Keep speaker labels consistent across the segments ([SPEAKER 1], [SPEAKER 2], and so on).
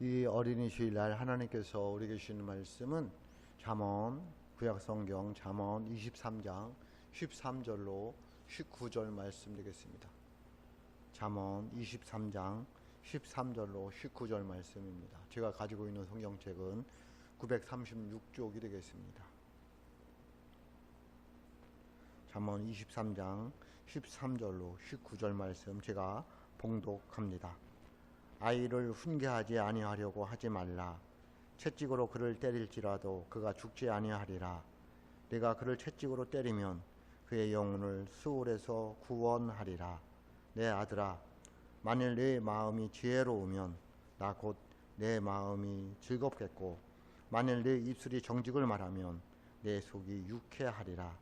[SPEAKER 1] 이 어린이 주일날 하나님께서 우리에게 주시는 말씀은 잠언 구약성경 잠언 23장 13절로 19절 말씀 되겠습니다. 잠언 23장 13절로 19절 말씀입니다. 제가 가지고 있는 성경책은 936쪽이 되겠습니다. 잠언 23장 13절로 19절 말씀 제가 봉독합니다. 아이를 훈계하지 아니하려고 하지 말라. 채찍으로 그를 때릴지라도 그가 죽지 아니하리라. 내가 그를 채찍으로 때리면 그의 영혼을 수울에서 구원하리라. 내 아들아, 만일 내 마음이 지혜로우면 나 곧 내 마음이 즐겁겠고, 만일 내 입술이 정직을 말하면 내 속이 유쾌하리라.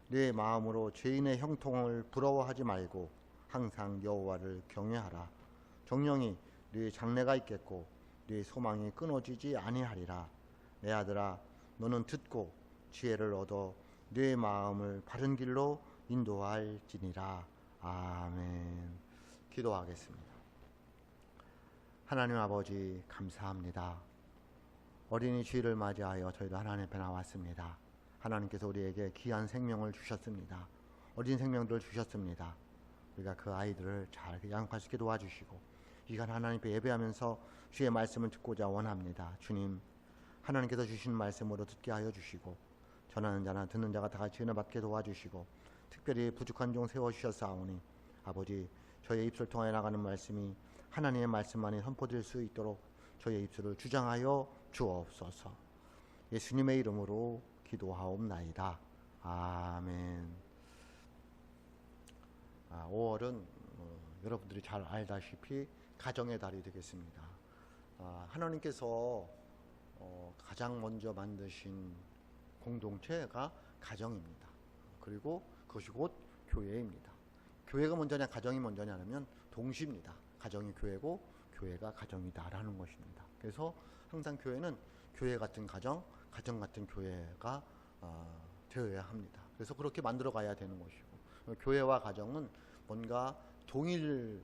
[SPEAKER 1] 내 마음으로 죄인의 형통을 부러워하지 말고 항상 여호와를 경외하라. 정령이 네 장래가 있겠고 네 소망이 끊어지지 아니하리라. 내 아들아, 너는 듣고 지혜를 얻어 네 마음을 바른 길로 인도할지니라. 아멘. 기도하겠습니다. 하나님 아버지, 감사합니다. 어린이 주일을 맞이하여 저희도 하나님 앞에 나왔습니다. 하나님께서 우리에게 귀한 생명을 주셨습니다. 어린 생명들을 주셨습니다. 우리가 그 아이들을 잘 양육할 수 있게 도와주시고, 이간 하나님 앞에 예배하면서 주의 말씀을 듣고자 원합니다. 주님, 하나님께서 주신 말씀으로 듣게 하여 주시고, 전하는 자나 듣는 자가 다 같이 은혜 받게 도와주시고, 특별히 부족한 종 세워주셨사오니 아버지, 저의 입술 통하여 나가는 말씀이 하나님의 말씀만이 선포될 수 있도록 저의 입술을 주장하여 주옵소서. 예수님의 이름으로 기도하옵나이다. 아멘. 5월은 여러분들이 잘 알다시피 가정의 달이 되겠습니다. 하나님께서 가장 먼저 만드신 공동체가 가정입니다. 그리고 그것이 곧 교회입니다. 교회가 먼저냐 가정이 먼저냐 하면 동시입니다. 가정이 교회고 교회가 가정이다라는 것입니다. 그래서 항상 교회는 교회 같은 가정, 가정 같은 교회가 되어야 합니다. 그래서 그렇게 만들어 가야 되는 것이고, 교회와 가정은 뭔가 동일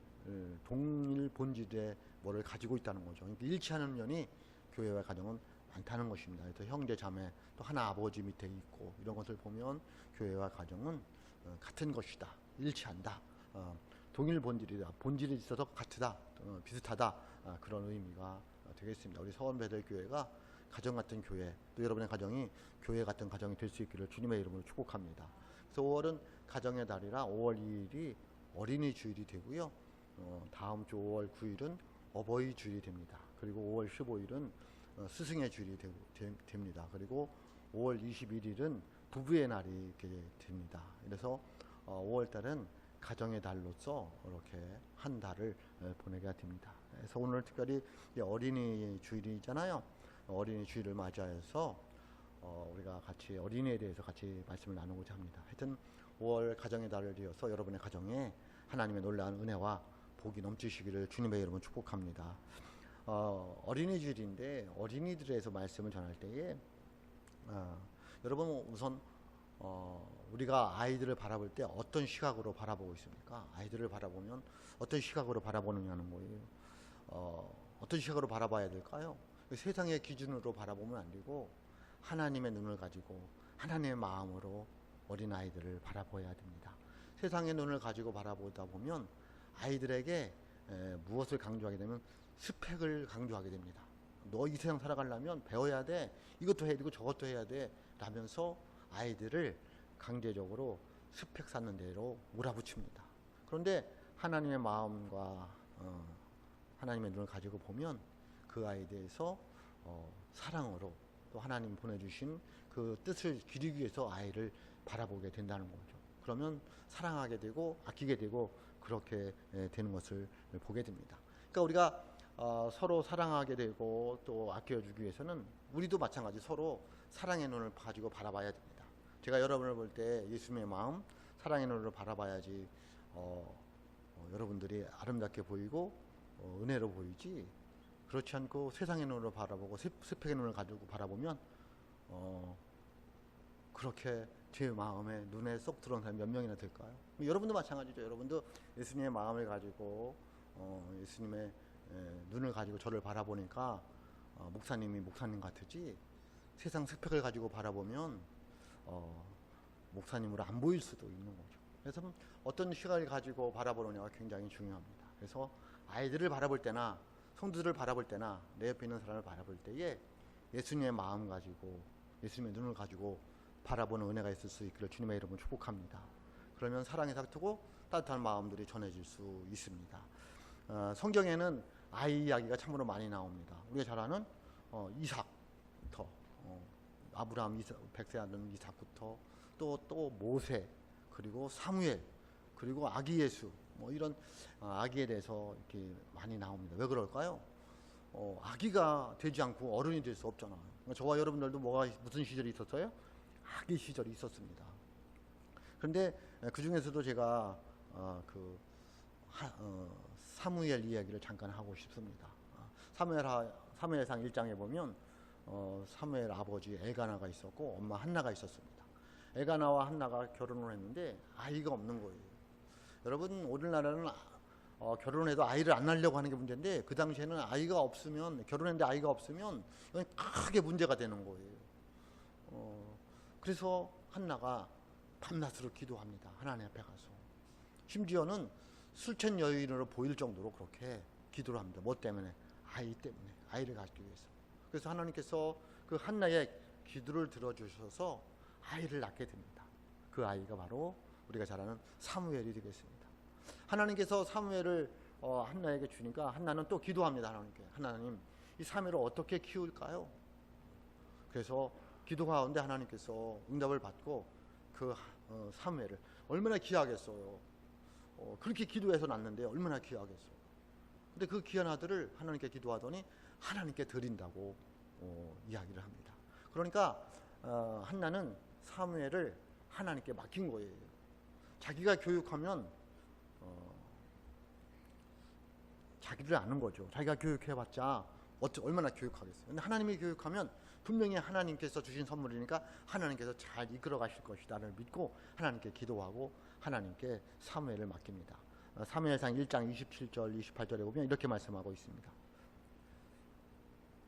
[SPEAKER 1] 본질의 뭐를 가지고 있다는 거죠. 그러니까 일치하는 면이 교회와 가정은 많다는 것입니다. 그래서 형제 자매 또 하나 아버지 밑에 있고 이런 것을 보면 교회와 가정은 같은 것이다, 일치한다, 동일 본질이다, 본질이 있어서 같다, 비슷하다, 그런 의미가 되겠습니다. 우리 서원 베들교회가 가정 같은 교회, 또 여러분의 가정이 교회 같은 가정이 될 수 있기를 주님의 이름으로 축복합니다. 그래서 5월은 가정의 달이라 5월 2일이 어린이 주일이 되고요. 다음 주 5월 9일은 어버이 주일이 됩니다. 그리고 5월 15일은 스승의 주일이 됩니다. 그리고 5월 21일은 부부의 날이 됩니다. 그래서 5월 달은 가정의 달로서 이렇게 한 달을 보내게 됩니다. 그래서 오늘 특별히 어린이 주일이잖아요. 어린이 주일을 맞이해서 우리가 같이 어린이에 대해서 같이 말씀을 나누고자 합니다. 하여튼 5월 가정의 달을 이어서 여러분의 가정에 하나님의 놀라운 은혜와 복이 넘치시기를 주님의 이름으로 축복합니다. 어린이 주일인데 어린이들에서 말씀을 전할 때에 여러분 우선 우리가 아이들을 바라볼 때 어떤 시각으로 바라보고 있습니까? 아이들을 바라보면 어떤 시각으로 바라보느냐는 거예요. 어떤 시각으로 바라봐야 될까요? 세상의 기준으로 바라보면 안 되고 하나님의 눈을 가지고 하나님의 마음으로 어린아이들을 바라봐야 됩니다. 세상의 눈을 가지고 바라보다 보면 아이들에게 무엇을 강조하게 되면 스펙을 강조하게 됩니다. 너 이 세상 살아가려면 배워야 돼, 이것도 해야 되고 저것도 해야 돼 라면서 아이들을 강제적으로 스펙 쌓는 대로 몰아붙입니다. 그런데 하나님의 마음과 하나님의 눈을 가지고 보면 그 아이에 대해서 사랑으로 또 하나님 보내주신 그 뜻을 기리기 위해서 아이를 바라보게 된다는 거죠. 그러면 사랑하게 되고 아끼게 되고 그렇게 되는 것을 보게 됩니다. 그러니까 우리가 서로 사랑하게 되고 또 아껴주기 위해서는 우리도 마찬가지 서로 사랑의 눈을 가지고 바라봐야 됩니다. 제가 여러분을 볼 때 예수님의 마음, 사랑의 눈으로 바라봐야지 여러분들이 아름답게 보이고 은혜로 보이지, 그렇지 않고 세상의 눈으로 바라보고 스펙의 눈을 가지고 바라보면 그렇게 제 마음에 눈에 쏙 들어온 사람이 몇 명이나 될까요? 여러분도 마찬가지죠. 여러분도 예수님의 마음을 가지고 예수님의 눈을 가지고 저를 바라보니까 목사님이 목사님 같으지, 세상 스펙을 가지고 바라보면 목사님으로 안 보일 수도 있는 거죠. 그래서 어떤 시각을 가지고 바라보느냐가 굉장히 중요합니다. 그래서 아이들을 바라볼 때나 성도들을 바라볼 때나 내 옆에 있는 사람을 바라볼 때에 예수님의 마음 가지고, 예수님의 눈을 가지고 바라보는 은혜가 있을 수 있기를 주님의 이름으로 축복합니다. 그러면 사랑의 삭트고 따뜻한 마음들이 전해질 수 있습니다. 성경에는 아이 이야기가 참으로 많이 나옵니다. 우리가 잘 아는 이삭부터, 아브라함 백세 아들 이삭부터 또 모세, 그리고 사무엘, 그리고 아기 예수, 뭐 이런 아기에 대해서 이렇게 많이 나옵니다. 왜 그럴까요? 아기가 되지 않고 어른이 될 수 없잖아요. 저와 여러분들도 무슨 시절이 있었어요? 아기 시절이 있었습니다. 그런데 그 중에서도 제가 사무엘 이야기를 잠깐 하고 싶습니다. 사무엘상 1장에 보면 사무엘 아버지 엘가나가 있었고 엄마 한나가 있었습니다. 엘가나와 한나가 결혼을 했는데 아이가 없는 거예요. 여러분, 오늘날에는 결혼해도 아이를 안 낳으려고 하는 게 문제인데, 그 당시에는 아이가 없으면, 결혼했는데 아이가 없으면 이건 크게 문제가 되는 거예요. 그래서 한나가 밤낮으로 기도합니다. 하나님 앞에 가서. 심지어는 술취한 여인으로 보일 정도로 그렇게 기도를 합니다. 뭐 때문에? 아이 때문에. 아이를 갖기 위해서. 그래서 하나님께서 그 한나의 기도를 들어주셔서 아이를 낳게 됩니다. 그 아이가 바로 우리가 잘 아는 사무엘이 되겠습니다. 하나님께서 사무엘을 한나에게 주니까 한나는 또 기도합니다. 하나님께. 하나님, 이 사무엘을 어떻게 키울까요? 그래서 기도 가운데 하나님께서 응답을 받고 그 사무엘을, 얼마나 귀하겠어요. 그렇게 기도해서 낳는데 얼마나 귀하겠어요. 근데 그 귀한 아들을 하나님께 기도하더니 하나님께 드린다고 이야기를 합니다. 그러니까 한나는 사무엘을 하나님께 맡긴 거예요. 자기가 교육하면 자기를 아는 거죠. 자기가 교육해봤자 얼마나 교육하겠어요. 근데 하나님이 교육하면 분명히 하나님께서 주신 선물이니까 하나님께서 잘 이끌어 가실 것이다를 믿고 하나님께 기도하고 하나님께 사무엘을 맡깁니다. 사무엘상 1장 27절 28절에 보면 이렇게 말씀하고 있습니다.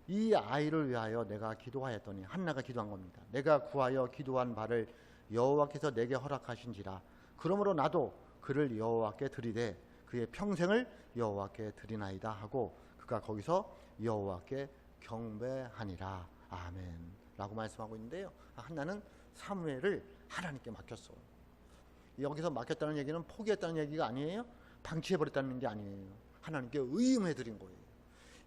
[SPEAKER 1] 이 아이를 위하여 내가 기도하였더니, 한나가 기도한 겁니다. 내가 구하여 기도한 바를 여호와께서 내게 허락하신지라. 그러므로 나도 그를 여호와께 드리되 그의 평생을 여호와께 드리나이다 하고 그가 거기서 여호와께 경배하니라. 아멘 라고 말씀하고 있는데요, 한나는 사무엘을 하나님께 맡겼어요. 여기서 맡겼다는 얘기는 포기했다는 얘기가 아니에요. 방치해버렸다는 게 아니에요. 하나님께 의임해드린 거예요.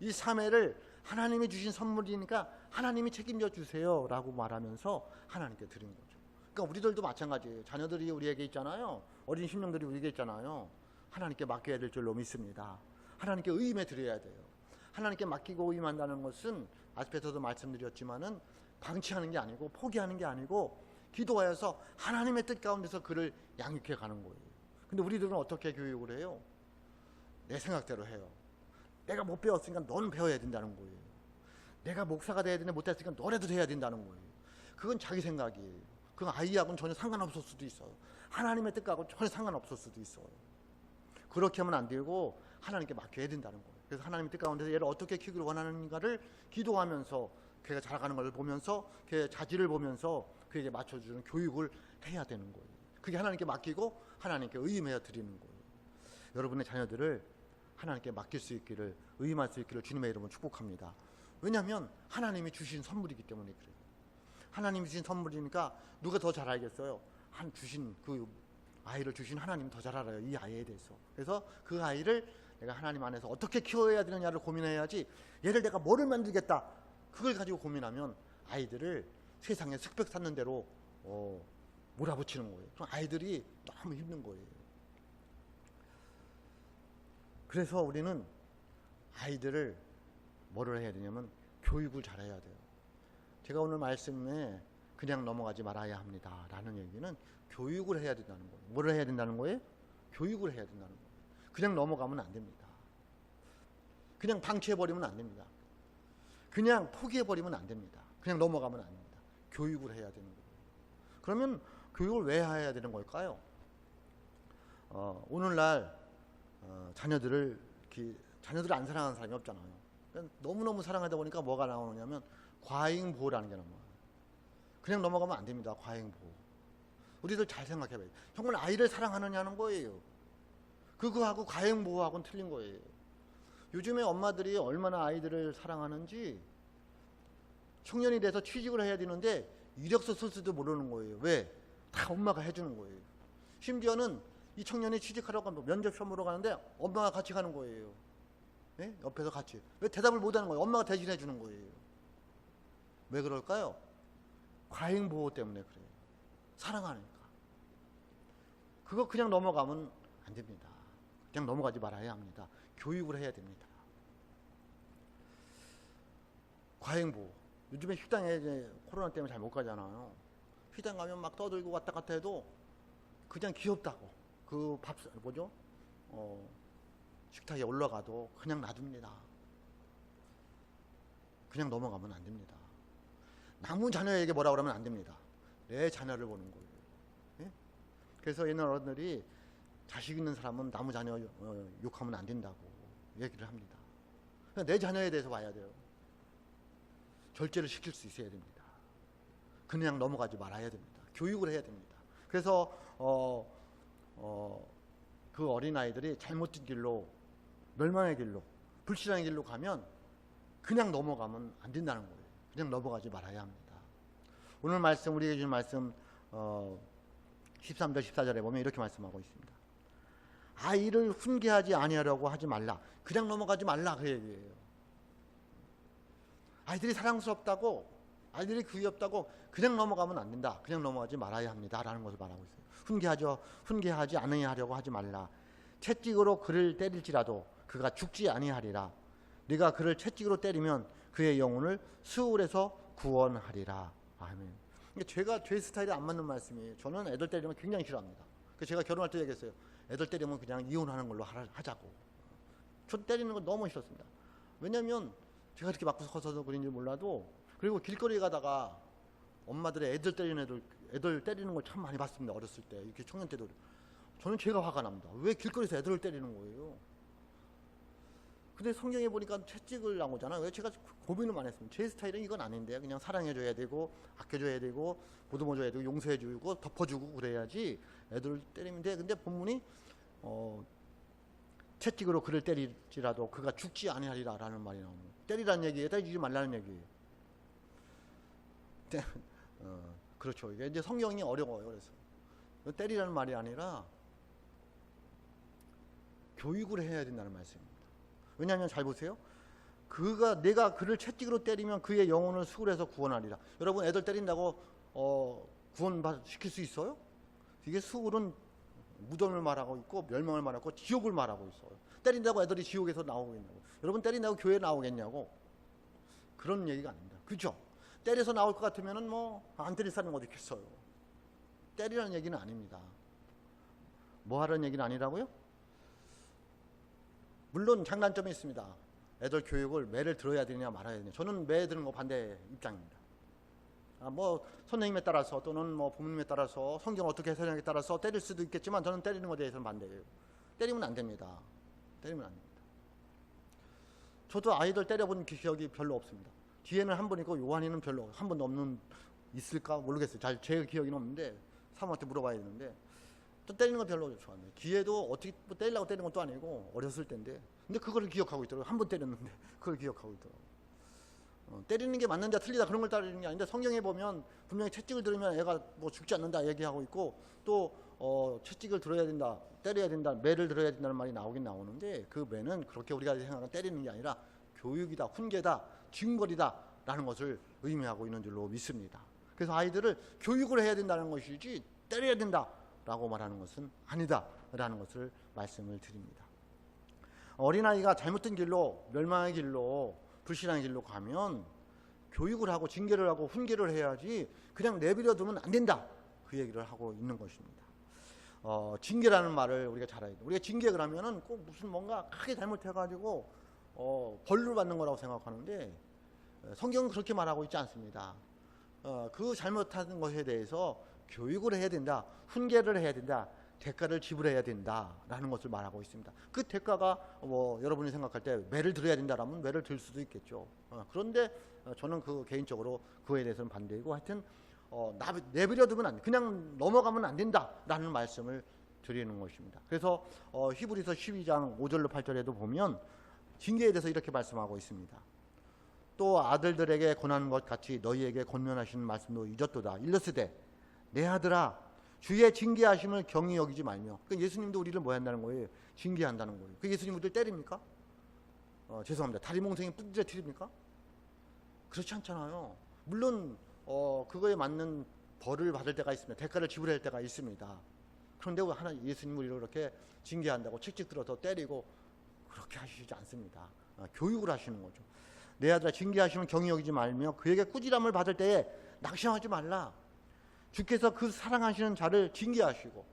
[SPEAKER 1] 이 사무엘을 하나님이 주신 선물이니까 하나님이 책임져 주세요 라고 말하면서 하나님께 드린 거죠. 그러니까 우리들도 마찬가지예요. 자녀들이 우리에게 있잖아요. 어린 심령들이 우리에게 있잖아요. 하나님께 맡겨야 될 줄로 믿습니다. 하나님께 의임해 드려야 돼요. 하나님께 맡기고 의임한다는 것은 앞에서도 말씀드렸지만은 방치하는 게 아니고 포기하는 게 아니고 기도하여서 하나님의 뜻 가운데서 그를 양육해 가는 거예요. 근데 우리들은 어떻게 교육을 해요? 내 생각대로 해요. 내가 못 배웠으니까 넌 배워야 된다는 거예요. 내가 목사가 돼야 되는데 못했으니까 너라도 돼야 된다는 거예요. 그건 자기 생각이에요. 그건 아이하고는 전혀 상관없을 수도 있어요. 하나님의 뜻하고 전혀 상관없을 수도 있어요. 그렇게 하면 안 되고 하나님께 맡겨야 된다는 거예요. 그래서 하나님의 뜻 가운데서 얘를 어떻게 키우기를 원하는가를 기도하면서 그가 자라가는 걸 보면서 그의 자질을 보면서 그에게 맞춰주는 교육을 해야 되는 거예요. 그게 하나님께 맡기고 하나님께 의임해 드리는 거예요. 여러분의 자녀들을 하나님께 맡길 수 있기를, 의임할 수 있기를 주님의 이름으로 축복합니다. 왜냐하면 하나님이 주신 선물이기 때문에 그래요. 하나님이 주신 선물이니까 누가 더 잘 알겠어요? 그 아이를 주신 하나님이 더 잘 알아요. 이 아이에 대해서. 그래서 그 아이를 내가 하나님 안에서 어떻게 키워야 되느냐를 고민해야지, 얘를 내가 뭐를 만들겠다 그걸 가지고 고민하면 아이들을 세상에 슥벽 쌓는 대로 몰아붙이는 거예요. 그럼 아이들이 너무 힘든 거예요. 그래서 우리는 아이들을 뭐를 해야 되냐면 교육을 잘해야 돼요. 제가 오늘 말씀에 그냥 넘어가지 말아야 합니다 라는 얘기는 교육을 해야 된다는 거예요. 뭐를 해야 된다는 거예요? 교육을 해야 된다는 거예요. 그냥 넘어가면 안 됩니다. 그냥 방치해버리면 안 됩니다. 그냥 포기해버리면 안 됩니다. 그냥 넘어가면 안 됩니다. 교육을 해야 되는 거예요. 그러면 교육을 왜 해야 되는 걸까요? 오늘날 자녀들을 이렇게 자녀들을 안 사랑하는 사람이 없잖아요. 그러니까 너무너무 사랑하다 보니까 뭐가 나오느냐면 과잉보호라는 게 나와요. 그냥 넘어가면 안 됩니다. 과잉보호. 우리들 잘 생각해봐요. 정말 아이를 사랑하느냐는 거예요. 그거하고 과잉보호하고는 틀린 거예요. 요즘에 엄마들이 얼마나 아이들을 사랑하는지, 청년이 돼서 취직을 해야 되는데 이력서 쓸 줄도 모르는 거예요. 왜? 다 엄마가 해주는 거예요. 심지어는 이 청년이 취직하려고 하면 면접 시험 보러 가는데 엄마가 같이 가는 거예요. 네? 옆에서 같이. 왜 대답을 못하는 거예요? 엄마가 대신해 주는 거예요. 왜 그럴까요? 과잉보호 때문에 그래요. 사랑하니까. 그거 그냥 넘어가면 안 됩니다. 그냥 넘어가지 말아야 합니다. 교육을 해야 됩니다. 과잉보호. 요즘에 식당에 이제 코로나 때문에 잘 못 가잖아요. 식당 가면 막 떠들고 왔다 갔다 해도 그냥 귀엽다고. 그 밥, 뭐죠? 식탁에 올라가도 그냥 놔둡니다. 그냥 넘어가면 안 됩니다. 남은 자녀에게 뭐라 그러면 안 됩니다. 내 자녀를 보는 거예요. 예? 그래서 옛날 어른들이 자식 있는 사람은 남은 자녀 욕하면 안 된다고 얘기를 합니다. 내 자녀에 대해서 봐야 돼요. 절제를 시킬 수 있어야 됩니다. 그냥 넘어가지 말아야 됩니다. 교육을 해야 됩니다. 그래서 그 어린아이들이 잘못된 길로, 멸망의 길로, 불신앙의 길로 가면 그냥 넘어가면 안 된다는 거예요. 그냥 넘어가지 말아야 합니다. 오늘 말씀, 우리에게 주신 말씀 13절 14절에 보면 이렇게 말씀하고 있습니다. 아이를 훈계하지 아니하려고 하지 말라. 그냥 넘어가지 말라, 그 얘기예요. 아이들이 사랑스럽다고, 아이들이 귀엽다고 그냥 넘어가면 안 된다. 그냥 넘어가지 말아야 합니다. 라는 것을 말하고 있어요. 훈계하지 아니하려고 하지 말라. 채찍으로 그를 때릴지라도 그가 죽지 아니하리라. 네가 그를 채찍으로 때리면 그의 영혼을 수울에서 구원하리라. 아멘. 제가 제 스타일에 안 맞는 말씀이에요. 저는 애들 때리면 굉장히 싫어합니다. 그래서 제가 결혼할 때 얘기했어요. 애들 때리면 그냥 이혼하는 걸로 하자고. 저 때리는 거 너무 싫었습니다. 왜냐면 제가 이렇게 맞고 커서 그런지 몰라도, 그리고 길거리에 가다가 엄마들의 애들 때리는 걸 참 많이 봤습니다. 어렸을 때, 이렇게 청년 때도. 저는 제가 화가 납니다. 왜 길거리에서 애들을 때리는 거예요? 근데 성경에 보니까 채찍을 나오잖아요. 왜? 제가 고민을 많이 했습니다. 제 스타일은 이건 아닌데, 그냥 사랑해줘야 되고, 아껴줘야 되고, 보듬어줘야 되고, 용서해주고, 덮어주고 그래야지 애들을 때리면 돼. 근데 본문이 채찍으로 그를 때릴지라도 그가 죽지 아니하리라 라는 말이 나옵니다. 때리라는 얘기예요? 때리지 말라는 얘기예요? 그렇죠. 이게 이제 성경이 어려워요. 그래서 때리라는 말이 아니라 교육을 해야 된다는 말씀입니다. 왜냐하면 잘 보세요. 내가 그를 채찍으로 때리면 그의 영혼을 수울에서 구원하리라. 여러분, 애들 때린다고 구원시킬 수 있어요? 이게 수울은 무덤을 말하고 있고 멸망을 말하고 지옥을 말하고 있어요. 때린다고 애들이 지옥에서 나오겠냐고. 여러분, 때린다고 교회에 나오겠냐고. 그런 얘기가 아닙니다. 그죠? 때려서 나올 것 같으면은 안 때릴 사람은 어디 있겠어요. 때리라는 얘기는 아닙니다. 뭐 하라는 얘기는 아니라고요? 물론 장단점이 있습니다. 애들 교육을 매를 들어야 되냐 말아야 되냐. 저는 매 드는 거 반대 입장입니다. 선생님에 따라서 또는 부모님에 따라서 성경 어떻게 해석하냐에 따라서 때릴 수도 있겠지만 저는 때리는 것에 대해서는 반대예요. 때리면 안 됩니다. 때리면 안 됩니다. 저도 아이들 때려본 기억이 별로 없습니다. 뒤에는 한 번 있고 요한이는 별로 한 번도 있을까 모르겠어요. 잘 제 기억이 없는데 사모한테 물어봐야 되는데, 또 때리는 건 별로 좋아하네요. 기회도 어떻게 때리려고 때리는 것도 아니고 어렸을 때인데, 근데 그거를 기억하고 있더라고요. 한 번 때렸는데 그걸 기억하고 있더라고요. 때리는 게 맞는다 틀리다 그런 걸 따르는 게 아닌데, 성경에 보면 분명히 채찍을 들으면 애가 죽지 않는다 얘기하고 있고, 또 채찍을 들어야 된다, 때려야 된다, 매를 들어야 된다는 말이 나오긴 나오는데, 그 매는 그렇게 우리가 생각하는 때리는 게 아니라 교육이다, 훈계다, 징벌이다 라는 것을 의미하고 있는 줄로 믿습니다. 그래서 아이들을 교육을 해야 된다는 것이지 때려야 된다 라고 말하는 것은 아니다 라는 것을 말씀을 드립니다. 어린아이가 잘못된 길로, 멸망의 길로, 불신앙의 길로 가면 교육을 하고 징계를 하고 훈계를 해야지 그냥 내버려 두면 안 된다, 그 얘기를 하고 있는 것입니다. 징계라는 말을 우리가 잘 알아야 돼요. 우리가 징계 그러면은 꼭 무슨 뭔가 크게 잘못해가지고 벌을 받는 거라고 생각하는데, 성경은 그렇게 말하고 있지 않습니다. 그 잘못하는 것에 대해서 교육을 해야 된다, 훈계를 해야 된다, 대가를 지불해야 된다라는 것을 말하고 있습니다. 그 대가가 여러분이 생각할 때 매를 들어야 된다라면 매를 들 수도 있겠죠. 그런데 저는 개인적으로 그에 대해서는 반대이고, 하여튼 내버려두면 안 돼, 그냥 넘어가면 안 된다라는 말씀을 드리는 것입니다. 그래서 히브리서 12장 5절로 8절에도 보면 징계에 대해서 이렇게 말씀하고 있습니다. 또 아들들에게 권하는 것 같이 너희에게 권면하시는 말씀도 잊었도다. 일러스되 내 아들아 주의 징계하심을 경히 여기지 말며. 예수님도 우리를 뭐 한다는 거예요? 징계한다는 거예요. 예수님 우리를 때립니까? 죄송합니다. 다리 몽둥이 부러뜨립니까? 그렇지 않잖아요. 물론 그거에 맞는 벌을 받을 때가 있습니다. 대가를 지불할 때가 있습니다. 그런데 예수님 우리를 이렇게 징계한다고 칙칙 들어서 때리고 그렇게 하시지 않습니다. 교육을 하시는 거죠. 내 아들아 징계하시면 경히 여기지 말며 그에게 꾸지람을 받을 때에 낙심하지 말라. 주께서 그 사랑하시는 자를 징계하시고.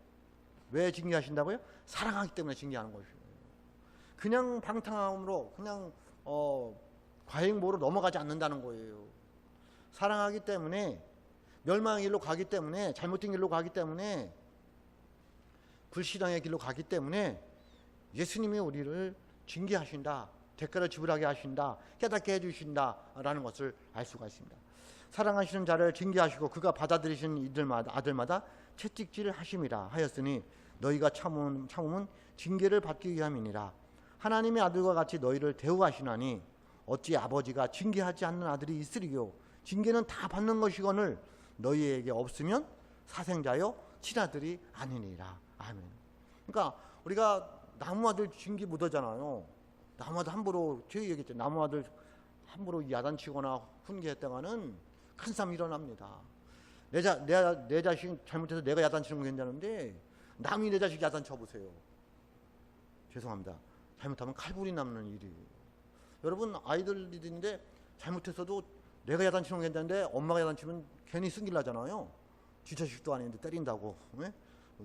[SPEAKER 1] 왜 징계하신다고요? 사랑하기 때문에 징계하는 것이에요. 그냥 방탕함으로 그냥 과잉보로 넘어가지 않는다는 거예요. 사랑하기 때문에, 멸망의 길로 가기 때문에, 잘못된 길로 가기 때문에, 불신앙의 길로 가기 때문에 예수님이 우리를 징계하신다, 대가를 지불하게 하신다, 깨닫게 해주신다라는 것을 알 수가 있습니다. 사랑하시는 자를 징계하시고 그가 받아들이시는 아들마다 채찍질 하심이라 하였으니 너희가 참음은 징계를 받기 위함이니라. 하나님의 아들과 같이 너희를 대우하시나니 어찌 아버지가 징계하지 않는 아들이 있으리요. 징계는 다 받는 것이거늘 너희에게 없으면 사생자여 친아들이 아니니라. 아멘. 그러니까 우리가 나무아들 징계 못 하잖아요. 나무아들 함부로, 제가 얘기했죠. 나무아들 함부로 야단치거나 훈계했다가는 큰 싸움이 일어납니다. 내 자식 잘못해서 내가 야단치는 건 괜찮은데 남이 내 자식 야단쳐 보세요. 죄송합니다. 잘못하면 칼불이 남는 일이에요. 여러분, 아이들인데 잘못해서도 내가 야단치는 건 괜찮은데 엄마가 야단치면 괜히 승질 나잖아요. 지 자식도 아닌데 때린다고. 왜?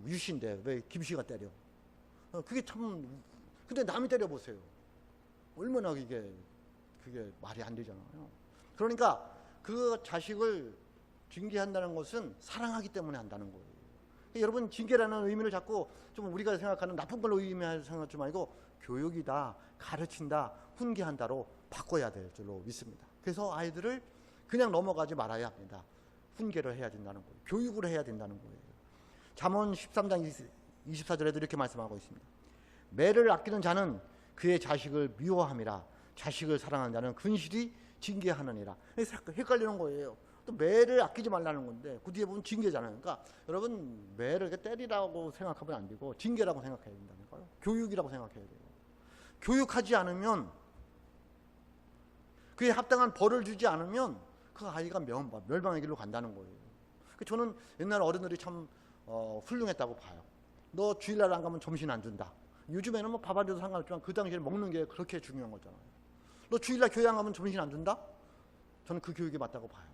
[SPEAKER 1] 유시인데 왜 김씨가 때려? 그게 참, 근데 남이 때려보세요. 얼마나 그게 말이 안 되잖아요. 그러니까 그 자식을 징계한다는 것은 사랑하기 때문에 한다는 거예요. 여러분, 징계라는 의미를 자꾸 좀 우리가 생각하는 나쁜 걸로 의미할 생각하지 말고 교육이다, 가르친다, 훈계한다로 바꿔야 될 줄로 믿습니다. 그래서 아이들을 그냥 넘어가지 말아야 합니다. 훈계를 해야 된다는 거예요. 교육을 해야 된다는 거예요. 잠언 13장 24절에도 이렇게 말씀하고 있습니다. 매를 아끼는 자는 그의 자식을 미워함이라. 자식을 사랑하는 자는 근실히 징계하느니라. 헷갈리는 거예요. 또 매를 아끼지 말라는 건데 그 뒤에 보면 징계잖아요. 그러니까 여러분, 매를 이렇게 때리라고 생각하면 안 되고 징계라고 생각해야 된다니까요. 교육이라고 생각해야 돼요. 교육하지 않으면, 그에 합당한 벌을 주지 않으면 그 아이가 멸망의 길로 간다는 거예요. 저는 옛날 어른들이 참 훌륭했다고 봐요. 너 주일날 안 가면 점심 안 준다. 요즘에는 뭐 밥 안 줘도 상관없지만 그 당시에 먹는 게 그렇게 중요한 거잖아요. 너 주일날 교회 안 가면 점심 안 준다? 저는 그 교육이 맞다고 봐요.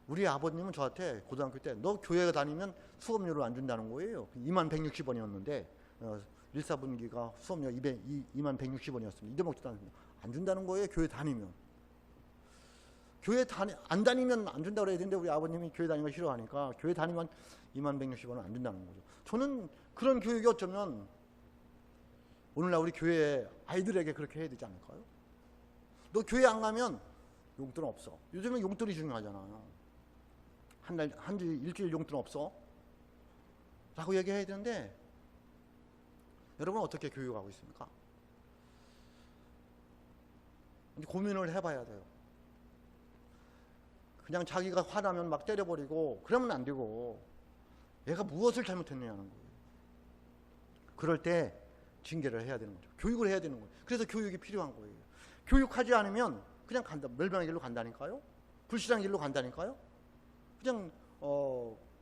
[SPEAKER 1] 우리 아버님은 저한테 고등학교 때 너 교회 다니면 수업료를 안 준다는 거예요. 2160원이었는데 1사분기가 수업료 2160원이었습니다. 잊어먹지도 않습니다. 안 준다는 거예요. 교회 다니면. 안 다니면 안 준다고 그래야 되는데 우리 아버님이 교회 다니는 거 싫어하니까 교회 다니면 2160원은 안 준다는 거죠. 저는 그런 교육이 어쩌면 오늘날 우리 교회 아이들에게 그렇게 해야 되지 않을까요? 너 교회 안 가면 용돈 없어. 요즘은 용돈이 중요하잖아요. 일주일 용돈 없어? 라고 얘기해야 되는데 여러분 어떻게 교육하고 있습니까? 고민을 해봐야 돼요. 그냥 자기가 화나면 막 때려버리고 그러면 안 되고 얘가 무엇을 잘못했느냐는 거예요. 그럴 때 징계를 해야 되는 거죠. 교육을 해야 되는 거예요. 그래서 교육이 필요한 거예요. 교육하지 않으면 그냥 멸망의 길로 간다니까요. 불신앙의 길로 간다니까요. 그냥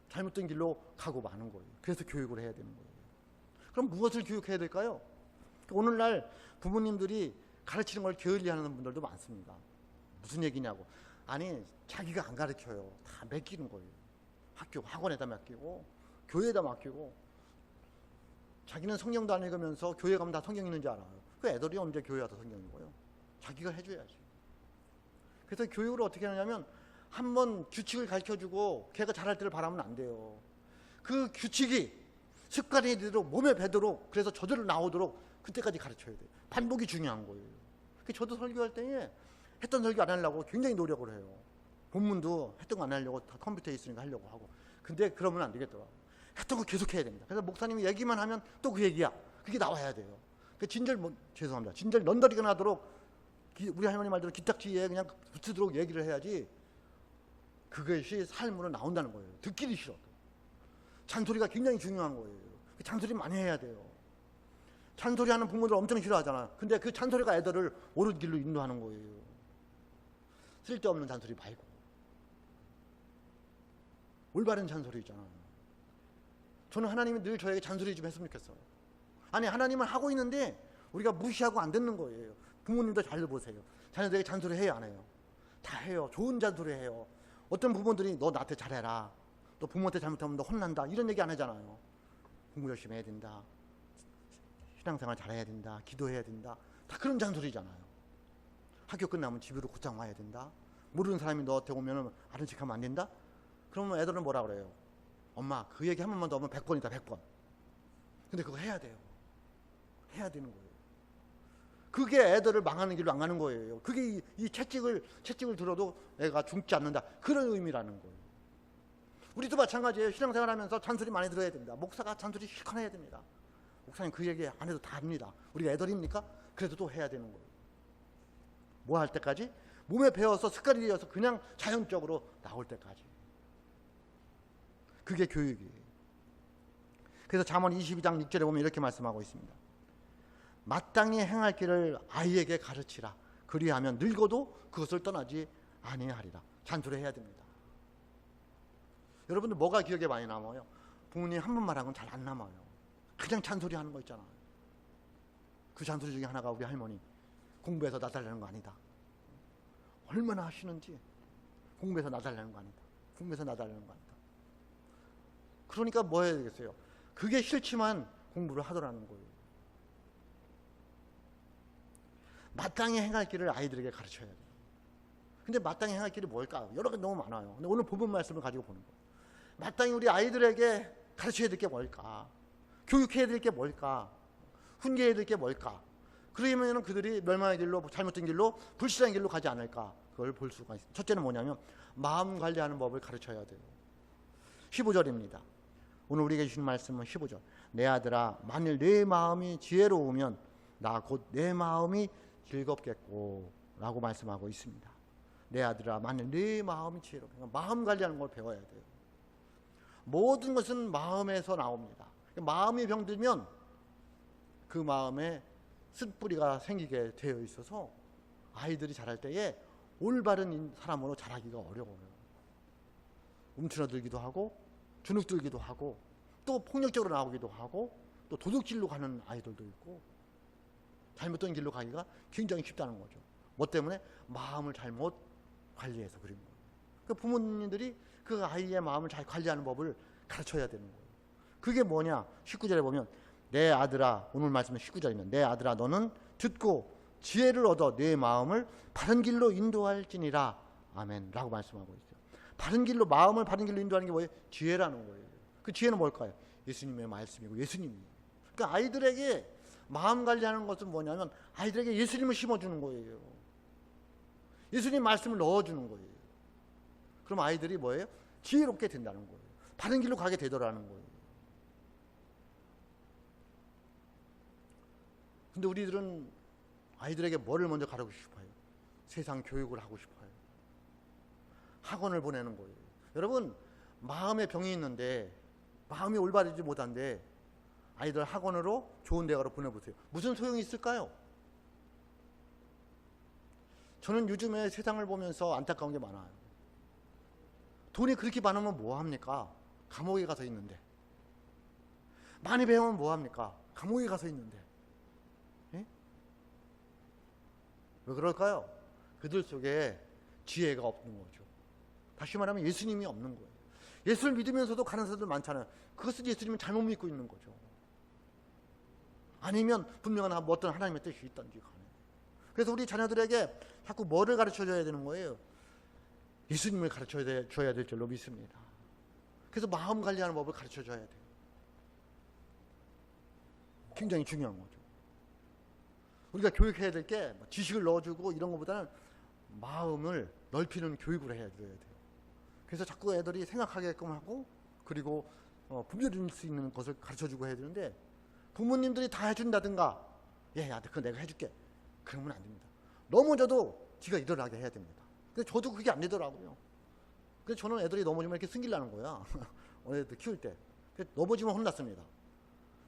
[SPEAKER 1] 잘못된 길로 가고 마는 거예요. 그래서 교육을 해야 되는 거예요. 그럼 무엇을 교육해야 될까요? 오늘날 부모님들이 가르치는 걸 게을리하는 분들도 많습니다. 무슨 얘기냐고. 아니, 자기가 안 가르쳐요. 다 맡기는 거예요. 학원에다 맡기고 교회에다 맡기고 자기는 성경도 안 읽으면서 교회 가면 다 성경 있는 줄 알아요. 그 애들이 언제 교회 와서 성경 읽어요? 자기가 해줘야지. 그래서 교육을 어떻게 하냐면 한번 규칙을 가르쳐주고 걔가 잘할 때를 바라면 안 돼요. 그 규칙이 습관이 되도록 몸에 배도록 그래서 저절로 나오도록 그때까지 가르쳐야 돼요. 반복이 중요한 거예요. 저도 설교할 때에 했던 설교 안 하려고 굉장히 노력을 해요. 본문도 했던 거 안 하려고 다 컴퓨터에 있으니까 하려고 하고. 근데 그러면 안 되겠더라고요. 했던 거 계속 해야 됩니다. 그래서 목사님이 얘기만 하면 또 그 얘기야. 그게 나와야 돼요. 죄송합니다. 진절 넌더리가 나도록 우리 할머니 말대로 기딱지에 그냥 붙이도록 얘기를 해야지 그것이 삶으로 나온다는 거예요. 듣기도 싫어. 잔소리가 굉장히 중요한 거예요. 잔소리 많이 해야 돼요. 잔소리하는 부모들 엄청 싫어하잖아. 근데 그 잔소리가 애들을 옳은 길로 인도하는 거예요. 쓸데없는 잔소리 말고 올바른 잔소리 있잖아요. 저는 하나님이 늘 저에게 잔소리 좀 했으면 좋겠어요. 아니 하나님은 하고 있는데 우리가 무시하고 안 듣는 거예요. 부모님도 잘 보세요. 자녀들에게 잔소리 해요 안 해요? 다 해요. 좋은 잔소리 해요. 어떤 부모들이 너 나한테 잘해라. 너 부모한테 잘못하면 너 혼난다. 이런 얘기 안 하잖아요. 공부 열심히 해야 된다. 신앙생활 잘해야 된다. 기도해야 된다. 다 그런 잔소리잖아요. 학교 끝나면 집으로 곧장 와야 된다. 모르는 사람이 너한테 오면 아는 척하면 안 된다. 그러면 애들은 뭐라 그래요? 엄마 그 얘기 한 번만 더 하면 100번이다 100번. 근데 그거 해야 돼요. 해야 되는 거예요. 그게 애들을 망하는 길로 안 가는 거예요. 그게 이 채찍을 들어도 애가 죽지 않는다. 그런 의미라는 거예요. 우리도 마찬가지예요. 신앙생활 하면서 잔소리 많이 들어야 됩니다. 목사가 잔소리 실컷 해야 됩니다. 목사님 그 얘기 안 해도 다 합니다. 우리가 애들입니까? 그래도 또 해야 되는 거예요. 뭐 할 때까지? 몸에 배어서 습관이 되어서 그냥 자연적으로 나올 때까지. 그게 교육이에요. 그래서 잠언 22장 6절에 보면 이렇게 말씀하고 있습니다. 마땅히 행할 길을 아이에게 가르치라. 그리하면 늙어도 그것을 떠나지 아니하리라. 잔소리해야 됩니다. 여러분들 뭐가 기억에 많이 남아요? 부모님 한 번 말한 건 잘 안 남아요. 그냥 잔소리 하는 거 있잖아요. 그 잔소리 중에 하나가 우리 할머니 공부해서 나달라는 거 아니다. 얼마나 하시는지 공부해서 나달라는 거 아니다. 공부해서 나달라는 거 아니다. 그러니까 뭐 해야 되겠어요? 그게 싫지만 공부를 하더라는 거예요. 마땅히 행할 길을 아이들에게 가르쳐야 돼요. 근데 마땅히 행할 길이 뭘까? 여러 개 너무 많아요. 근데 오늘 본문 말씀을 가지고 보는 거예요. 마땅히 우리 아이들에게 가르쳐야 될 게 뭘까? 교육해야 될 게 뭘까? 훈계해야 될 게 뭘까? 그러면 그들이 멸망의 길로, 잘못된 길로, 불신한 길로 가지 않을까? 그걸 볼 수가 있습니다. 첫째는 뭐냐면 마음 관리하는 법을 가르쳐야 돼요. 15절입니다. 오늘 우리에게 주신 말씀은 15절. 내 아들아 만일 내 마음이 지혜로우면 나 곧 내 마음이 즐겁겠고 라고 말씀하고 있습니다. 내 아들아 만일 내 마음이 지혜로우면 마음 관리하는 걸 배워야 돼요. 모든 것은 마음에서 나옵니다. 마음이 병들면 그 마음에 쓴뿌리가 생기게 되어 있어서 아이들이 자랄 때에 올바른 사람으로 자라기가 어려워요. 움츠러들기도 하고 주눅들기도 하고 또 폭력적으로 나오기도 하고 또 도둑질로 가는 아이들도 있고 잘못된 길로 가기가 굉장히 쉽다는 거죠. 뭐 때문에? 마음을 잘못 관리해서 그런 거예요. 그 부모님들이 그 아이의 마음을 잘 관리하는 법을 가르쳐야 되는 거예요. 그게 뭐냐? 19절에 보면 내 아들아, 오늘 말씀은 19절이면 내 아들아 너는 듣고 지혜를 얻어 내 마음을 바른 길로 인도할지니라. 아멘 라고 말씀하고 있어요. 바른 길로, 마음을 바른 길로 인도하는 게 뭐예요? 지혜라는 거예요. 그 지혜는 뭘까요? 예수님의 말씀이고 예수님이에요. 그러니까 아이들에게 마음 관리하는 것은 뭐냐면 아이들에게 예수님을 심어주는 거예요. 예수님 말씀을 넣어주는 거예요. 그럼 아이들이 뭐예요? 지혜롭게 된다는 거예요. 바른 길로 가게 되더라는 거예요. 근데 우리들은 아이들에게 뭐를 먼저 가르치고 싶어요? 세상 교육을 하고 싶어요. 학원을 보내는 거예요. 여러분 마음에 병이 있는데 마음이 올바르지 못한데 아이들 학원으로 좋은 대학으로 보내보세요. 무슨 소용이 있을까요? 저는 요즘에 세상을 보면서 안타까운 게 많아요. 돈이 그렇게 많으면 뭐합니까? 감옥에 가서 있는데. 많이 배우면 뭐합니까? 감옥에 가서 있는데. 예? 왜 그럴까요? 그들 속에 지혜가 없는 거죠. 다시 말하면 예수님이 없는 거예요. 예수를 믿으면서도 가는 사람들 많잖아요. 그것을 예수님은 잘못 믿고 있는 거죠. 아니면 분명한 어떤 하나님의 뜻이 있던지 간에. 그래서 우리 자녀들에게 자꾸 뭐를 가르쳐줘야 되는 거예요? 예수님을 가르쳐줘야 될 줄로 믿습니다. 그래서 마음 관리하는 법을 가르쳐 줘야 돼요. 굉장히 중요한 거죠. 우리가 교육해야 될 게 지식을 넣어주고 이런 것보다는 마음을 넓히는 교육을 해야 돼요. 그래서 자꾸 애들이 생각하게끔 하고, 그리고 분별할 수 있는 것을 가르쳐주고 해야 되는데, 부모님들이 다 해준다든가, 야, 그거 내가 해줄게, 그러면 안 됩니다. 넘어져도 지가 일어나게 해야 됩니다. 근데 저도 그게 안 되더라고요. 그래서 저는 애들이 넘어지면 이렇게 승질나는 거야. 애들 키울 때. 넘어지면 혼났습니다.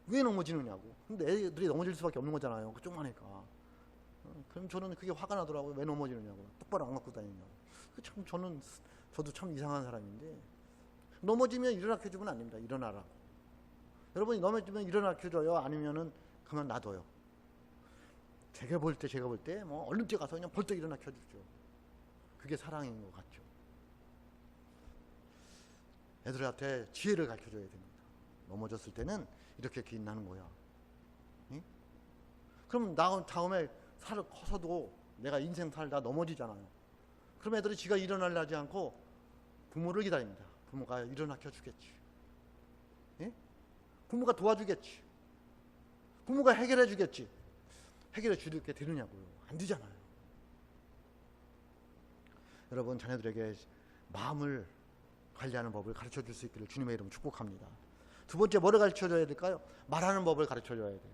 [SPEAKER 1] 왜 넘어지느냐고. 근데 애들이 넘어질 수밖에 없는 거잖아요. 조그마하니까. 그럼 저는 그게 화가 나더라고요. 왜 넘어지느냐고. 똑바로 안 갖고 다니냐고. 참 저도 참 이상한 사람인데, 넘어지면 일어나게 해주면 안 됩니다. 일어나라고. 여러분이 넘어지면 일어나게 해줘요? 아니면은 그만 놔둬요? 제가 볼 때 얼른 뛰어가서 그냥 벌떡 일어나게 해주죠. 그게 사랑인 것 같죠. 애들한테 지혜를 가르쳐줘야 됩니다. 넘어졌을 때는 이렇게 빛나는 거야. 응? 그럼 나 다음에 커서도 내가 인생 살다 넘어지잖아요. 그럼 애들이 지가 일어나려 하지 않고 부모를 기다립니다. 부모가 일어나게 해주겠지. 예? 부모가 도와주겠지. 부모가 해결해 주겠지. 해결해 주게 되느냐고요. 안 되잖아요. 여러분, 자녀들에게 마음을 관리하는 법을 가르쳐 줄 수 있기를 주님의 이름으로 축복합니다. 두 번째, 뭐를 가르쳐 줘야 될까요? 말하는 법을 가르쳐 줘야 돼요.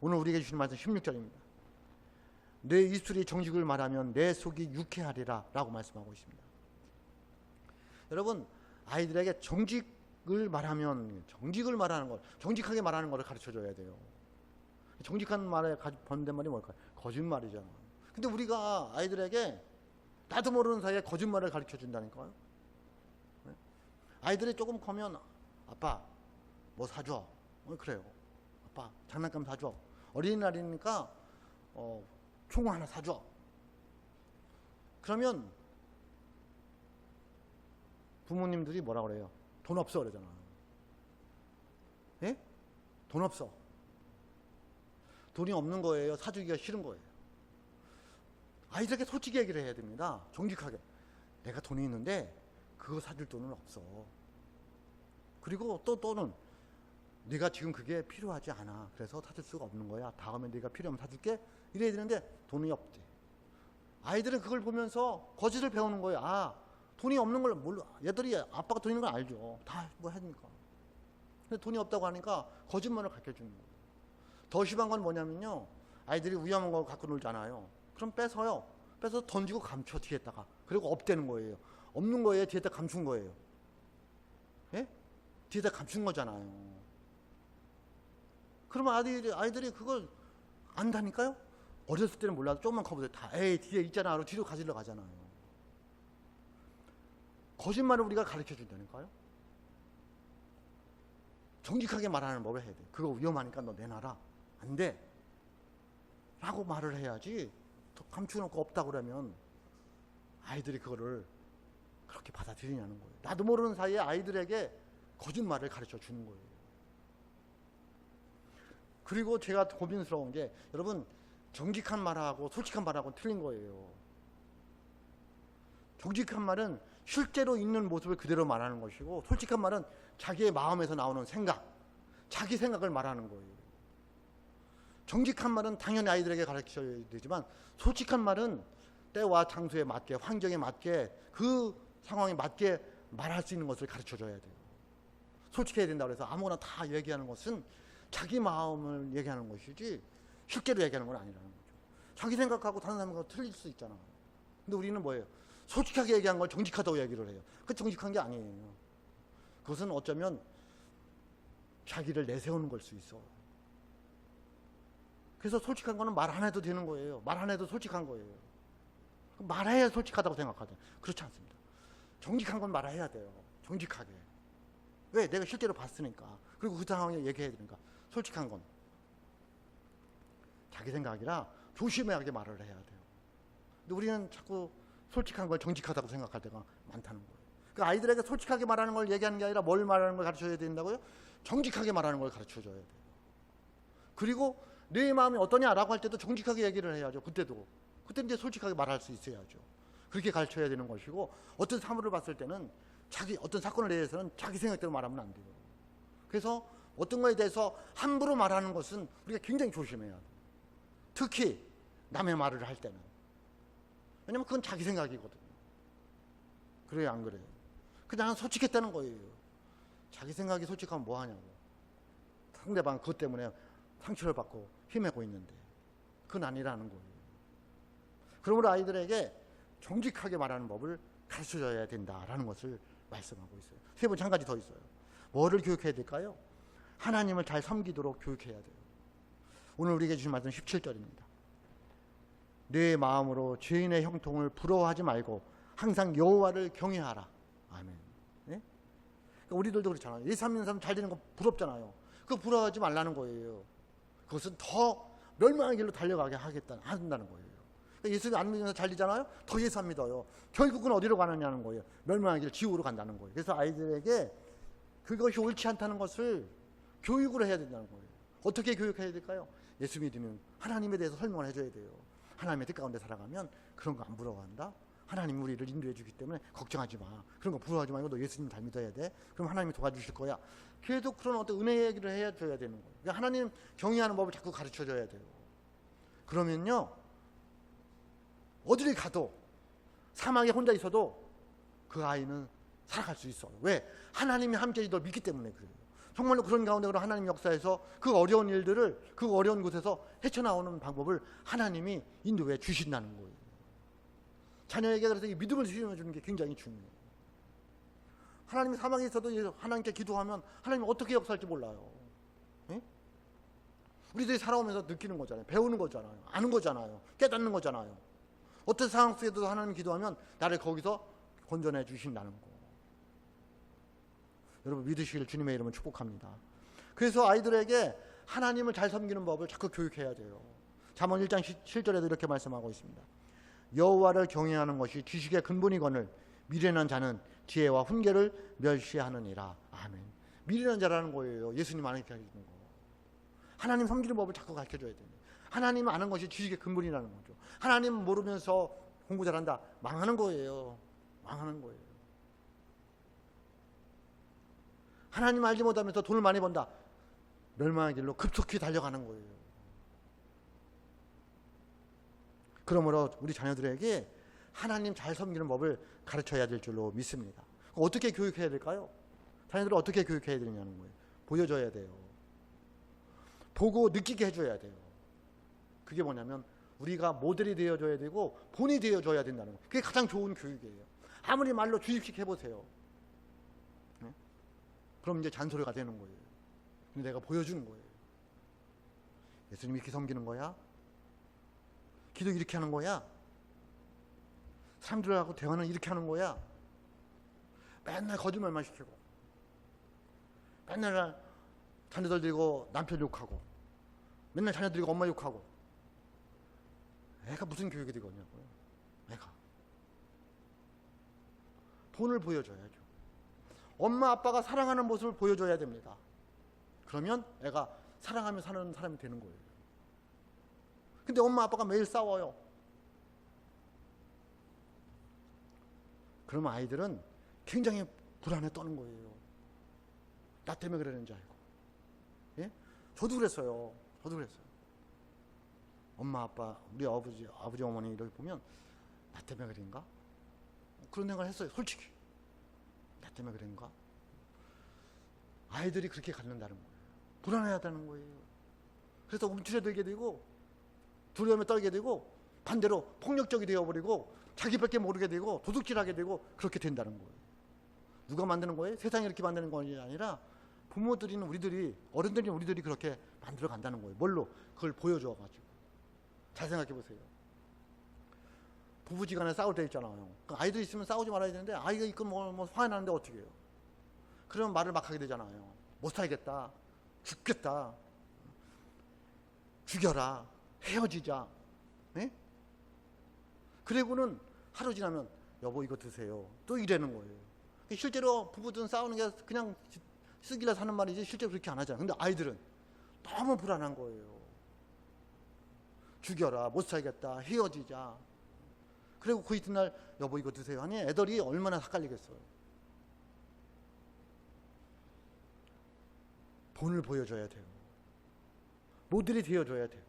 [SPEAKER 1] 오늘 우리에게 주신 말씀 16절입니다. 내 입술이 정직을 말하면 내 속이 유쾌하리라 라고 말씀하고 있습니다. 여러분, 아이들에게 정직을 말하는 걸, 정직하게 말하는 것을 가르쳐 줘야 돼요. 정직한 말의 반대말이 뭘까요? 거짓말이잖아요. 근데 우리가 아이들에게 나도 모르는 사이에 거짓말을 가르쳐 준다니까요. 아이들이 조금 커면 아빠 뭐 사줘. 그래요. 아빠 장난감 사줘. 어린이날이니까 총 하나 사줘. 그러면 부모님들이 뭐라 그래요? 돈 없어 그러잖아. 예? 돈 없어. 돈이 없는 거예요? 사주기가 싫은 거예요? 아이들에게 솔직히 얘기를 해야 됩니다. 정직하게. 내가 돈이 있는데 그거 사줄 돈은 없어. 그리고 또는 네가 지금 그게 필요하지 않아. 그래서 사줄 수가 없는 거야. 다음에 네가 필요하면 사줄게. 이래야 되는데 돈이 없대. 아이들은 그걸 보면서 거짓을 배우는 거예요. 아, 돈이 없는 걸 몰라. 얘들이 아빠가 돈 있는 걸 알죠. 다 뭐 하니까. 근데 돈이 없다고 하니까 거짓말을 가르쳐주는 거예요. 더 심한 건 뭐냐면요. 아이들이 위험한 거 갖고 놀잖아요. 그럼 뺏어요. 뺏어서 던지고 감춰 뒤에다가. 그리고 업대는 거예요. 없는 거예요. 뒤에다 감춘 거예요. 예? 뒤에다 감춘 거잖아요. 그러면 아이들이 그걸 안다니까요? 어렸을 때는 몰라도 조금만 커보세요. 다 에이 뒤에 있잖아. 하고 뒤로 가지러 가잖아요. 거짓말을 우리가 가르쳐 준다니까요. 정직하게 말하는 법을 해야 돼. 그거 위험하니까 너 내놔라. 안 돼. 라고 말을 해야지. 감추놓고 없다고 그러면 아이들이 그거를 그렇게 받아들이냐는 거예요. 나도 모르는 사이에 아이들에게 거짓말을 가르쳐 주는 거예요. 그리고 제가 고민스러운 게, 여러분, 정직한 말하고 솔직한 말하고 틀린 거예요. 정직한 말은 실제로 있는 모습을 그대로 말하는 것이고, 솔직한 말은 자기의 마음에서 나오는 생각, 자기 생각을 말하는 거예요. 정직한 말은 당연히 아이들에게 가르쳐야 되지만, 솔직한 말은 때와 장소에 맞게, 환경에 맞게, 그 상황에 맞게 말할 수 있는 것을 가르쳐줘야 돼요. 솔직해야 된다고 해서 아무거나 다 얘기하는 것은 자기 마음을 얘기하는 것이지 실제로 얘기하는 건 아니라는 거죠. 자기 생각하고 다른 사람하고 틀릴 수 있잖아. 근데 우리는 뭐예요? 솔직하게 얘기한 걸 정직하다고 얘기를 해요. 그 정직한 게 아니에요. 그것은 어쩌면 자기를 내세우는 걸 수 있어. 그래서 솔직한 거는 말 안 해도 되는 거예요. 말 안 해도 솔직한 거예요. 말해야 솔직하다고 생각하죠. 그렇지 않습니다. 정직한 건 말해야 돼요. 정직하게. 왜? 내가 실제로 봤으니까. 그리고 그 상황에 얘기해야 되니까. 솔직한 건 자기 생각이라 조심하게 말을 해야 돼요. 근데 우리는 자꾸 솔직한 걸 정직하다고 생각할 때가 많다는 거예요. 그러니까 아이들에게 솔직하게 말하는 걸 얘기하는 게 아니라 뭘 말하는 걸 가르쳐야 된다고요? 정직하게 말하는 걸 가르쳐줘야 돼요. 그리고 내 마음이 어떠냐라고 할 때도 정직하게 얘기를 해야죠. 그때 이제 솔직하게 말할 수 있어야죠. 그렇게 가르쳐야 되는 것이고, 어떤 사물을 봤을 때는 자기 어떤 사건에 대해서는 자기 생각대로 말하면 안 돼요. 그래서 어떤 거에 대해서 함부로 말하는 것은 우리가 굉장히 조심해야 돼요. 특히 남의 말을 할 때는. 왜냐면 그건 자기 생각이거든요. 그래요, 안 그래요? 그냥 솔직했다는 거예요. 자기 생각이 솔직하면 뭐 하냐고. 상대방 그것 때문에 상처를 받고 힘내고 있는데 그건 아니라는 거예요. 그러므로 아이들에게 정직하게 말하는 법을 가르쳐줘야 된다라는 것을 말씀하고 있어요. 세 번째 한 가지 더 있어요. 뭐를 교육해야 될까요? 하나님을 잘 섬기도록 교육해야 돼요. 오늘 우리에게 주신 말씀 17절입니다. 내 마음으로 죄인의 형통을 부러워하지 말고 항상 여호와를 경외하라. 아멘. 네? 그러니까 우리들도 그렇잖아요. 예수 믿는 사람 잘 되는 거 부럽잖아요. 그거 부러워하지 말라는 거예요. 그것은 더 멸망의 길로 달려가게 한다는 거예요. 그러니까 예수 안 믿으면서 잘 되잖아요. 더 예수 안 믿어요. 결국은 어디로 가느냐는 거예요. 멸망의 길, 지옥으로 간다는 거예요. 그래서 아이들에게 그것이 옳지 않다는 것을 교육을 해야 된다는 거예요. 어떻게 교육해야 될까요? 예수 믿으면 하나님에 대해서 설명을 해줘야 돼요. 하나님의 뜻 가운데 살아가면 그런 거 안 부러워한다. 하나님이 우리를 인도해 주기 때문에 걱정하지 마. 그런 거 부러워하지 말고 너 예수님 잘 믿어야 돼. 그럼 하나님이 도와주실 거야. 계속 그런 어떤 은혜 얘기를 해줘야 되는 거예요. 그러니까 하나님 경외하는 법을 자꾸 가르쳐줘야 돼요. 그러면요, 어디를 가도 사막에 혼자 있어도 그 아이는 살아갈 수 있어요. 왜? 하나님이 함께 널 믿기 때문에 그래요. 정말로 그런 가운데 하나님 역사에서 그 어려운 일들을 그 어려운 곳에서 헤쳐나오는 방법을 하나님이 인도해 주신다는 거예요. 자녀에게 그래서 이 믿음을 심어주는 게 굉장히 중요해요. 하나님이 사막에 있어도 하나님께 기도하면 하나님이 어떻게 역사할지 몰라요. 예? 우리들이 살아오면서 느끼는 거잖아요. 배우는 거잖아요. 아는 거잖아요. 깨닫는 거잖아요. 어떤 상황 속에도 하나님 기도하면 나를 거기서 건져내 주신다는 거. 여러분 믿으시길 주님의 이름으로 축복합니다. 그래서 아이들에게 하나님을 잘 섬기는 법을 자꾸 교육해야 돼요. 잠언 1장 7절에도 이렇게 말씀하고 있습니다. 여호와를 경외하는 것이 지식의 근본이거늘 미련한 자는 지혜와 훈계를 멸시하느니라. 아멘. 미련한 자라는 거예요. 예수님 안에 가르치는 거. 하나님 섬기는 법을 자꾸 가르쳐줘야 돼요. 하나님 아는 것이 지식의 근본이라는 거죠. 하나님 모르면서 공부 잘한다. 망하는 거예요. 망하는 거예요. 하나님 알지 못하면서 돈을 많이 번다. 멸망의 길로 급속히 달려가는 거예요. 그러므로 우리 자녀들에게 하나님 잘 섬기는 법을 가르쳐야 될 줄로 믿습니다. 어떻게 교육해야 될까요? 자녀들을 어떻게 교육해야 되냐는 거예요. 보여줘야 돼요. 보고 느끼게 해줘야 돼요. 그게 뭐냐면 우리가 모델이 되어줘야 되고 본이 되어줘야 된다는 거예요. 그게 가장 좋은 교육이에요. 아무리 말로 주입식 해보세요. 네? 그럼 이제 잔소리가 되는 거예요. 근데 내가 보여주는 거예요. 예수님 이렇게 섬기는 거야? 기도 이렇게 하는 거야? 사람들하고 대화는 이렇게 하는 거야? 맨날 거짓말만 시키고 맨날 자녀들 들고 남편 욕하고 맨날 자녀들 들고 엄마 욕하고 애가 무슨 교육이 되겠냐고요. 애가 본을 보여줘야죠. 엄마 아빠가 사랑하는 모습을 보여줘야 됩니다. 그러면 애가 사랑하며 사는 사람이 되는 거예요. 근데 엄마 아빠가 매일 싸워요. 그러면 아이들은 굉장히 불안에 떠는 거예요. 나 때문에 그러는지 알고. 예? 저도 그랬어요. 엄마 아빠 우리 아버지 어머니 이렇게 보면 나 때문에 그런가? 그런 생각을 했어요. 솔직히 나 때문에 그런가? 아이들이 그렇게 갖는다는 거예요. 불안해하다는 거예요. 그래서 움츠려들게 되고 두려움에 떨게 되고 반대로 폭력적이 되어버리고 자기밖에 모르게 되고 도둑질하게 되고 그렇게 된다는 거예요. 누가 만드는 거예요? 세상이 이렇게 만드는 것이 아니라 부모들이는 우리들이 어른들이는 우리들이 그렇게 만들어 간다는 거예요. 뭘로? 그걸 보여줘가지고. 잘 생각해 보세요. 부부지간에 싸울 때 있잖아요. 아이들 있으면 싸우지 말아야 되는데 아이가 있고 뭐 화가 나는데 어떻게 해요? 그러면 말을 막 하게 되잖아요. 못 살겠다. 죽겠다. 죽여라. 헤어지자. 네? 그리고는 하루 지나면 여보 이거 드세요. 또 이러는 거예요. 실제로 부부들은 싸우는 게 그냥 쓰기라 사는 말이지 실제로 그렇게 안 하잖아요. 근데 아이들은 너무 불안한 거예요. 죽여라. 못 살겠다. 헤어지자. 그리고 그 이튿날 여보 이거 드세요 하니 애들이 얼마나 헷갈리겠어요. 본을 보여줘야 돼요. 모델이 되어줘야 돼요.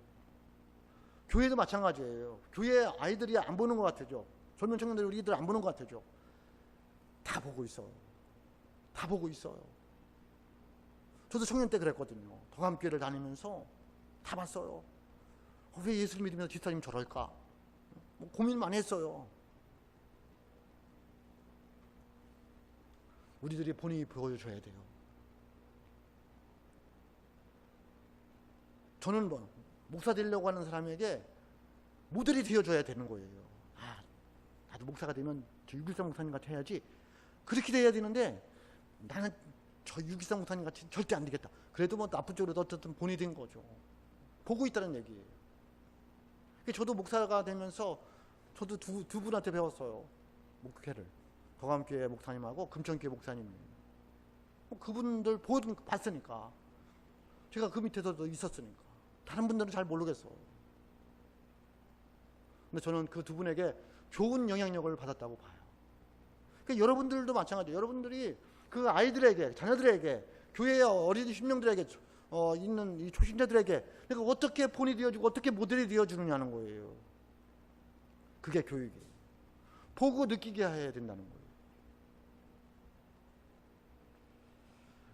[SPEAKER 1] 교회도 마찬가지예요. 교회 아이들이 안 보는 것 같아죠. 젊은 청년들이 우리들 안 보는 것 같아죠. 다 보고 있어요. 다 보고 있어요. 저도 청년 때 그랬거든요. 동암교회를 다니면서 다 봤어요. 왜 예수를 믿으면서 집사님 저럴까? 고민 많이 했어요. 우리들이 본인이 보여줘야 돼요. 저는 목사 되려고 하는 사람에게 모델이 되어줘야 되는 거예요. 나도 목사가 되면 저 유길상 목사님 같이 해야지. 그렇게 돼야 되는데 나는 저 유길상 목사님 같이 절대 안 되겠다. 그래도 나쁜 쪽으로 어쨌든 본이 된 거죠. 보고 있다는 얘기예요. 저도 목사가 되면서 저도 두 분한테 배웠어요. 목회를. 거감교회 목사님하고 금천교회 목사님. 그분들 봤으니까. 제가 그 밑에서도 있었으니까. 다른 분들은 잘 모르겠어. 근데 저는 그 두 분에게 좋은 영향력을 받았다고 봐요. 그러니까 여러분들도 마찬가지예요. 여러분들이 그 아이들에게, 자녀들에게, 교회의 어린이 신령들에게 있는 이 초신자들에게 내가 어떻게 본이 되어주고 어떻게 모델이 되어주느냐는 거예요. 그게 교육이에요. 보고 느끼게 해야 된다는 거예요.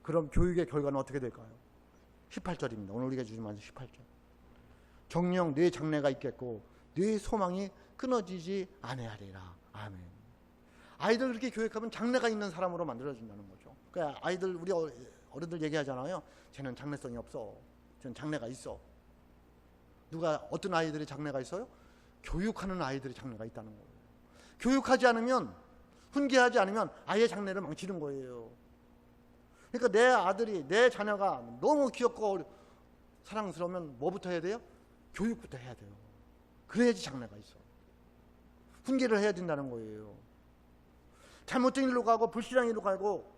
[SPEAKER 1] 그럼 교육의 결과는 어떻게 될까요? 18절입니다. 오늘 우리가 주신 말씀 18절. 정녕 네 장래가 있겠고 네 소망이 끊어지지 아니하리라. 아멘. 아이들 그렇게 교육하면 장래가 있는 사람으로 만들어준다는 거죠. 그러니까 아이들, 우리 어른들 얘기하잖아요. 쟤는 장래성이 없어. 쟤는 장래가 있어. 어떤 아이들이 장래가 있어요? 교육하는 아이들이 장래가 있다는 거예요. 교육하지 않으면, 훈계하지 않으면 아예 장래를 망치는 거예요. 그러니까 내 아들이, 내 자녀가 너무 귀엽고 사랑스러우면 뭐부터 해야 돼요? 교육부터 해야 돼요. 그래야지 장래가 있어. 훈계를 해야 된다는 거예요. 잘못된 일로 가고 불신앙 일로 가고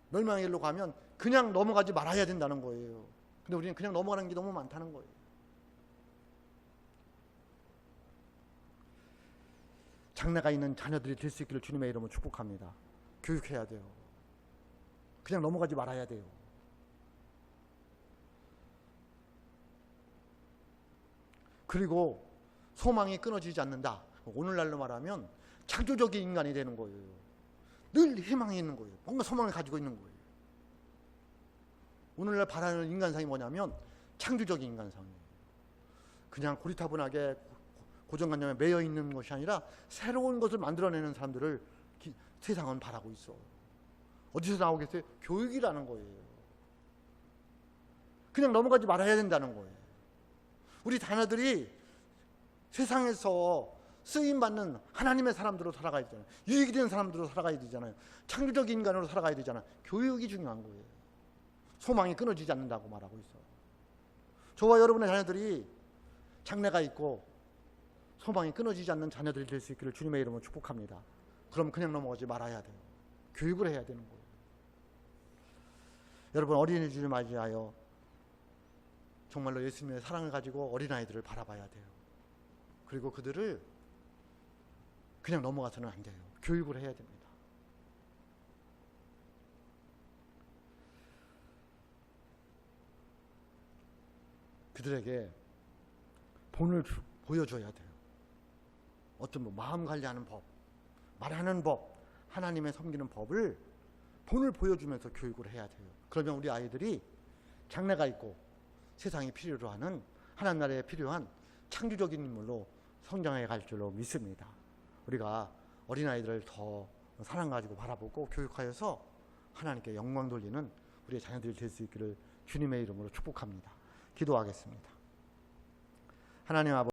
[SPEAKER 1] 멸망의 일로 가면 그냥 넘어가지 말아야 된다는 거예요. 근데 우리는 그냥 넘어가는 게 너무 많다는 거예요. 장래가 있는 자녀들이 될 수 있기를 주님의 이름으로 축복합니다. 교육해야 돼요. 그냥 넘어가지 말아야 돼요. 그리고 소망이 끊어지지 않는다. 오늘날로 말하면 창조적인 인간이 되는 거예요. 늘 희망이 있는 거예요. 뭔가 소망을 가지고 있는 거예요. 오늘날 바라는 인간상이 뭐냐면 창조적인 인간상이에요. 그냥 고리타분하게 고정관념에 매여 있는 것이 아니라 새로운 것을 만들어내는 사람들을 세상은 바라고 있어. 어디서 나오겠어요? 교육이라는 거예요. 그냥 넘어가지 말아야 된다는 거예요. 우리 자녀들이 세상에서 쓰임받는 하나님의 사람들로 살아가야 되잖아요. 유익이 되는 사람들로 살아가야 되잖아요. 창조적인 인간으로 살아가야 되잖아요. 교육이 중요한 거예요. 소망이 끊어지지 않는다고 말하고 있어요. 저와 여러분의 자녀들이 장래가 있고 소망이 끊어지지 않는 자녀들이 될 수 있기를 주님의 이름으로 축복합니다. 그럼 그냥 넘어가지 말아야 돼요. 교육을 해야 되는 거예요. 여러분, 어린이집을 맞이하여 정말로 예수님의 사랑을 가지고 어린아이들을 바라봐야 돼요. 그리고 그들을 그냥 넘어가서는 안 돼요. 교육을 해야 됩니다. 그들에게 본을 보여줘야 돼요. 어떤 마음 관리하는 법, 말하는 법, 하나님의 섬기는 법을 본을 보여주면서 교육을 해야 돼요. 그러면 우리 아이들이 장래가 있고 세상이 필요로 하는, 하나님 나라에 필요한 창조적인 인물로 성장해 갈 줄로 믿습니다. 우리가 어린아이들을 더 사랑 가지고 바라보고 교육하여서 하나님께 영광 돌리는 우리의 자녀들이 될 수 있기를 주님의 이름으로 축복합니다. 기도하겠습니다. 하나님 아버지,